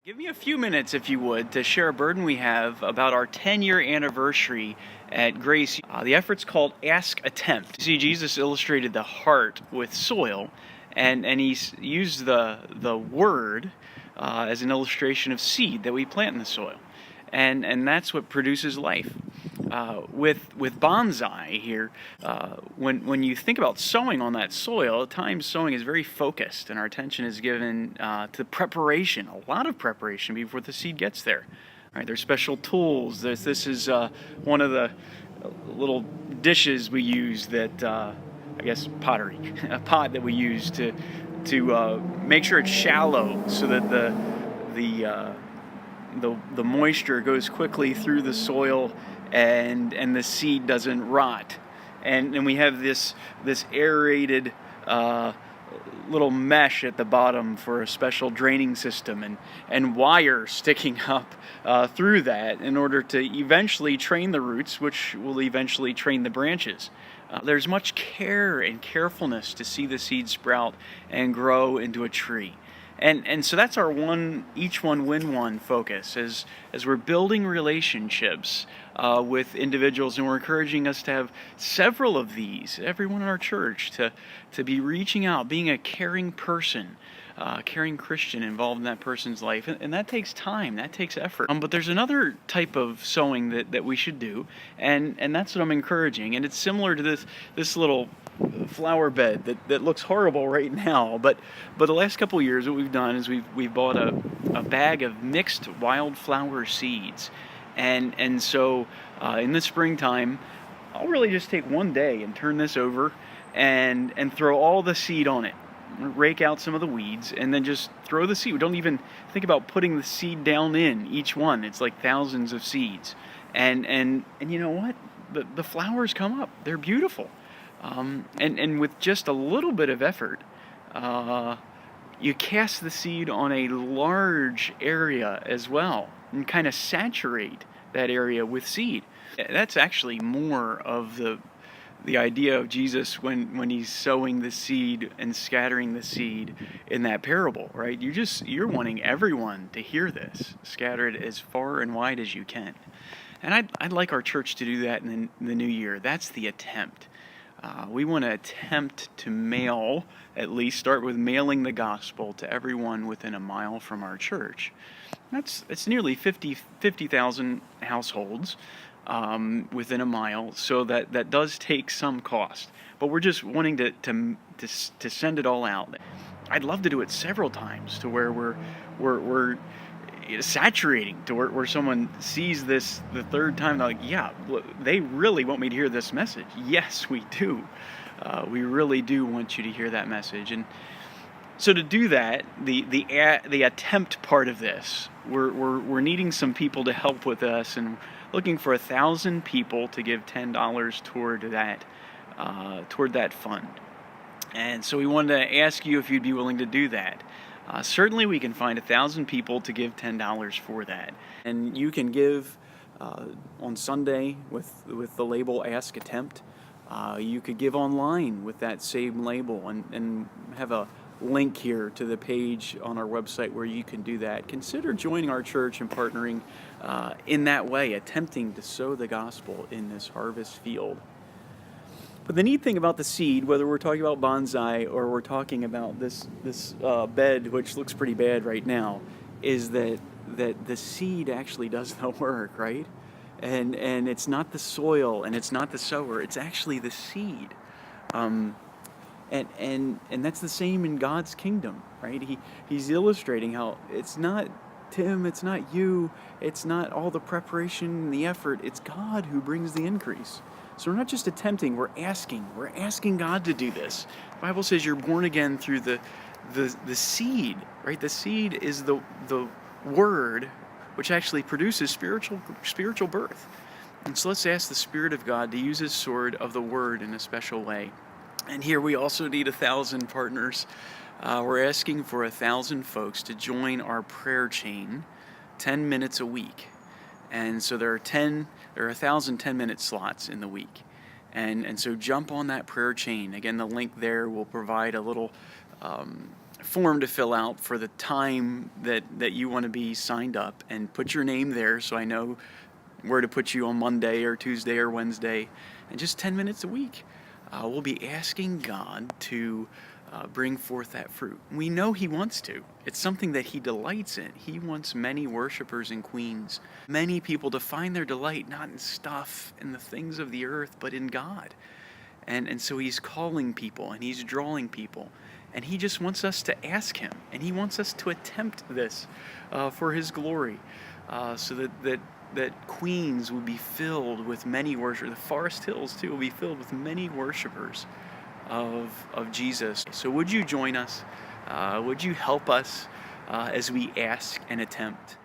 Give me a few minutes, if you would, to share a burden we have about our 10-year anniversary at Grace. The effort's called Ask Attempt. See, Jesus illustrated the heart with soil, and he's used the word as an illustration of seed that we plant in the soil. And that's what produces life. With bonsai here, when you think about sowing on that soil, at times sowing is very focused, and our attention is given to preparation, a lot of preparation before the seed gets there. All right, there's special tools. This is one of the little dishes we use that, I guess pottery, a pot that we use to make sure it's shallow so that the moisture goes quickly through the soil and the seed doesn't rot. And we have this aerated little mesh at the bottom for a special draining system and wire sticking up through that in order to eventually train the roots, which will eventually train the branches. There's much care and carefulness to see the seed sprout and grow into a tree. And so that's our each one win one focus as we're building relationships with individuals, and we're encouraging us to have several of these, everyone in our church, to be reaching out, being a caring person, caring Christian involved in that person's life. And that takes time, that takes effort. But there's another type of sowing that we should do, and that's what I'm encouraging. And it's similar to this little flower bed that looks horrible right now, but the last couple of years what we've done is we've bought a bag of mixed wildflower seeds, and so in the springtime I'll really just take one day and turn this over and throw all the seed on it, rake out some of the weeds, and then just throw the seed. We don't even think about putting the seed down in each one. It's like thousands of seeds, and you know what, the flowers come up, they're beautiful. And with just a little bit of effort, you cast the seed on a large area as well and kind of saturate that area with seed. That's actually more of the idea of Jesus when he's sowing the seed and scattering the seed in that parable, right? You're wanting everyone to hear this. Scatter it as far and wide as you can. And I'd like our church to do that in the new year. That's the attempt. We want to attempt to at least start with mailing the gospel to everyone within a mile from our church. It's nearly 50,000 households within a mile, so that does take some cost. But we're just wanting to send it all out. I'd love to do it several times to where we're saturating to where someone sees this the third time, they're like, yeah, they really want me to hear this message. Yes, we do. We really do want you to hear that message. And so to do that, the attempt part of this, we're needing some people to help with us, and looking for 1,000 people to give $10 toward that fund. And so we wanted to ask you if you'd be willing to do that. Certainly we can find 1,000 people to give $10 for that. And you can give on Sunday with the label Ask Attempt. You could give online with that same label and have a link here to the page on our website where you can do that. Consider joining our church and partnering in that way, attempting to sow the gospel in this harvest field. But the neat thing about the seed, whether we're talking about bonsai or we're talking about this bed, which looks pretty bad right now, is that the seed actually does the work, right? And it's not the soil and it's not the sower, it's actually the seed. And that's the same in God's kingdom, right? He's illustrating how it's not Tim, it's not you, it's not all the preparation and the effort, it's God who brings the increase. So we're not just attempting, we're asking God to do this. The Bible says you're born again through the seed, right? The seed is the word which actually produces spiritual birth. And so let's ask the Spirit of God to use his sword of the word in a special way. And here we also need 1,000 partners. We're asking for 1,000 folks to join our prayer chain 10 minutes a week. And so there are 1,000 10-minute slots in the week. And so jump on that prayer chain. Again, the link there will provide a little form to fill out for the time that you want to be signed up, and put your name there so I know where to put you on Monday or Tuesday or Wednesday. And just 10 minutes a week, we'll be asking God to bring forth that fruit. We know He wants to. It's something that He delights in. He wants many worshipers and queens, many people to find their delight not in stuff and the things of the earth, but in God. And so He's calling people and He's drawing people. And He just wants us to ask Him. And He wants us to attempt this for His glory, so that Queens will be filled with many worshipers. The Forest Hills, too, will be filled with many worshipers of Jesus. So would you join us? Would you help us as we ask and attempt?